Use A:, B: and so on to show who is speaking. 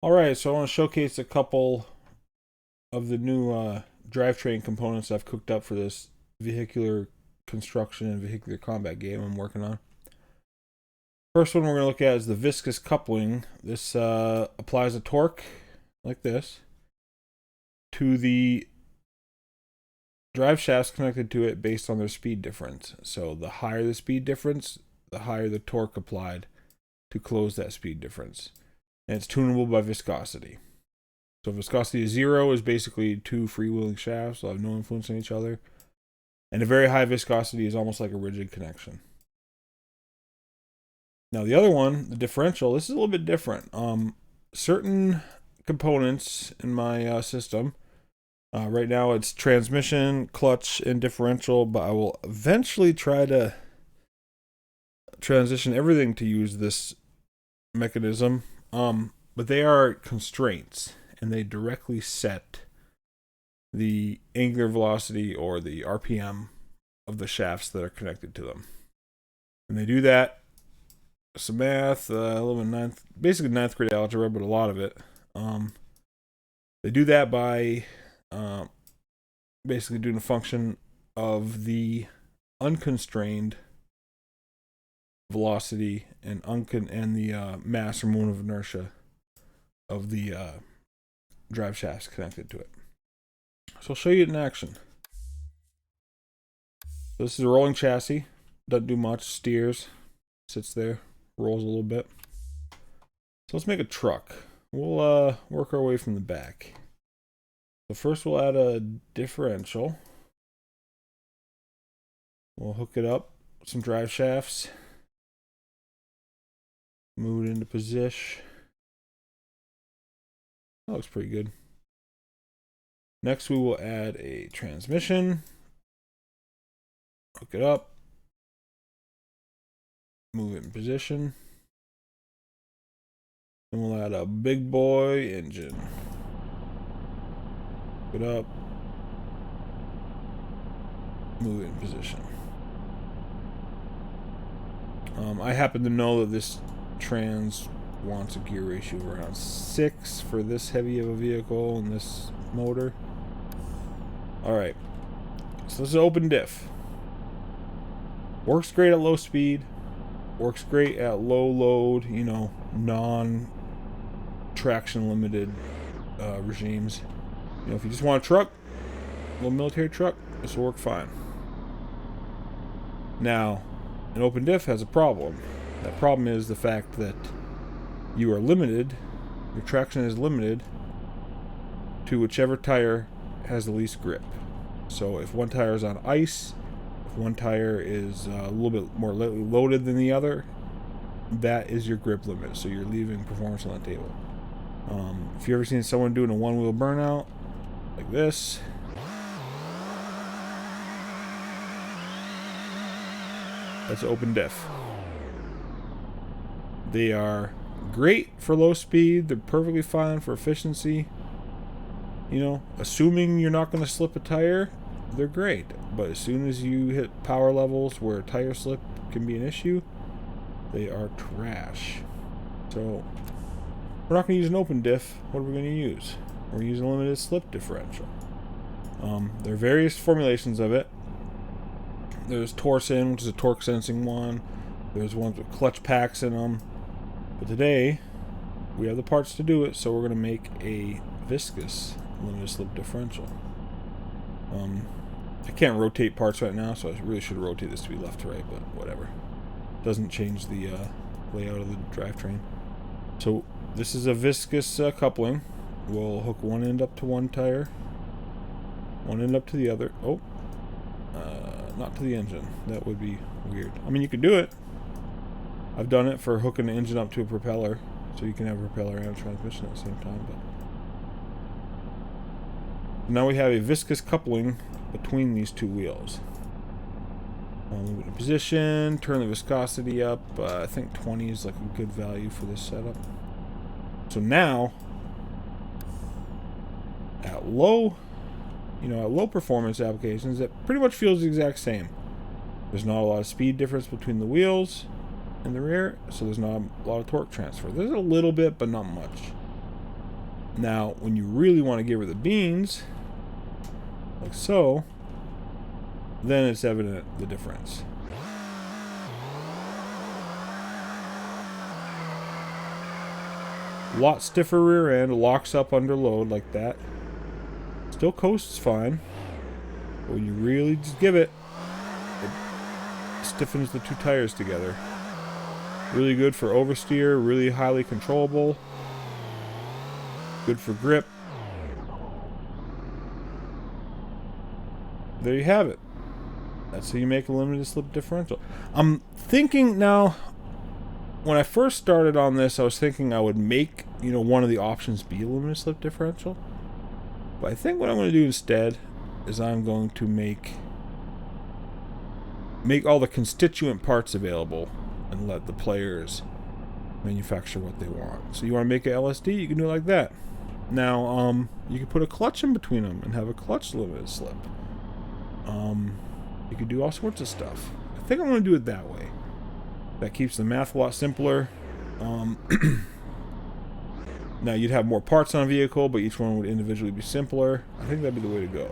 A: Alright, so I want to showcase a couple of the new drivetrain components I've cooked up for this vehicular construction and vehicular combat game I'm working on. First one we're going to look at is the viscous coupling. This applies a torque, like this, to the drive shafts connected to it based on their speed difference. So the higher the speed difference, the higher the torque applied to close that speed difference. And it's tunable by viscosity. So viscosity of 0 is basically two freewheeling shafts, they'll have no influence on each other. And a very high viscosity is almost like a rigid connection. Now the other one, the differential, this is a little bit different. Certain components in my system, right now it's transmission, clutch, and differential, but I will eventually try to transition everything to use this mechanism. But they are constraints, and they directly set the angular velocity or the RPM of the shafts that are connected to them. And they do that, some math, a little bit basically ninth grade algebra, but a lot of it. They do that by basically doing a function of the unconstrained velocity and the mass or moment of inertia of the drive shafts connected to it. So I'll show you it in action. So this is a rolling chassis. Doesn't do much. Steers. Sits there. Rolls a little bit. So let's make a truck. We'll work our way from the back. So first we'll add a differential. We'll hook it up with some drive shafts. Move it into position. That looks pretty good. Next we will add a transmission. Hook it up. Move it in position. Then we'll add a big boy engine. Hook it up. Move it in position. I happen to know that this trans wants a gear ratio of around 6 for this heavy of a vehicle and this motor. Alright, so this is open diff. Works great at low speed, works great at low load, non-traction limited regimes. If you just want a truck, a little military truck, this will work fine. Now, an open diff has a problem. That problem is the fact that you are limited, your traction is limited to whichever tire has the least grip. So if one tire is on ice, if one tire is a little bit more lightly loaded than the other, that is your grip limit. So you're leaving performance on the table. If you've ever seen someone doing a one-wheel burnout, like this, that's open diff. They are great for low speed. They're perfectly fine for efficiency. Assuming you're not going to slip a tire, they're great. But as soon as you hit power levels where tire slip can be an issue, they are trash. So we're not going to use an open diff. What are we going to use? We're using a limited slip differential. There are various formulations of it. There's Torsen, which is a torque sensing one. There's ones with clutch packs in them. But today, we have the parts to do it, so we're going to make a viscous limited slip differential. I can't rotate parts right now, so I really should rotate this to be left to right, but whatever. Doesn't change the layout of the drivetrain. So this is a viscous coupling. We'll hook one end up to one tire, one end up to the other. Not to the engine. That would be weird. I mean, you could do it. I've done it for hooking the engine up to a propeller, so you can have a propeller and a transmission at the same time. But now we have a viscous coupling between these two wheels. Move it in position, turn the viscosity up. I think 20 is like a good value for this setup. So now, at low performance applications, it pretty much feels the exact same. There's not a lot of speed difference between the wheels in the rear, so there's not a lot of torque transfer. There's a little bit, but not much. Now, when you really want to give her the beans, like so, then it's evident the difference. A lot stiffer rear end, locks up under load like that. Still coasts fine. But when you really just give it, it stiffens the two tires together. Really good for oversteer, really highly controllable. Good for grip. There you have it. That's how you make a limited slip differential. I'm thinking now, when I first started on this, I was thinking I would make, one of the options be a limited slip differential. But I think what I'm going to do instead is I'm going to make all the constituent parts available and let the players manufacture what they want. So you want to make a LSD, you can do it like that. Now, you can put a clutch in between them and have a clutch limited slip. You can do all sorts of stuff. I think I'm going to do it that way. That keeps the math a lot simpler. Now, you'd have more parts on a vehicle, but each one would individually be simpler. I think that'd be the way to go.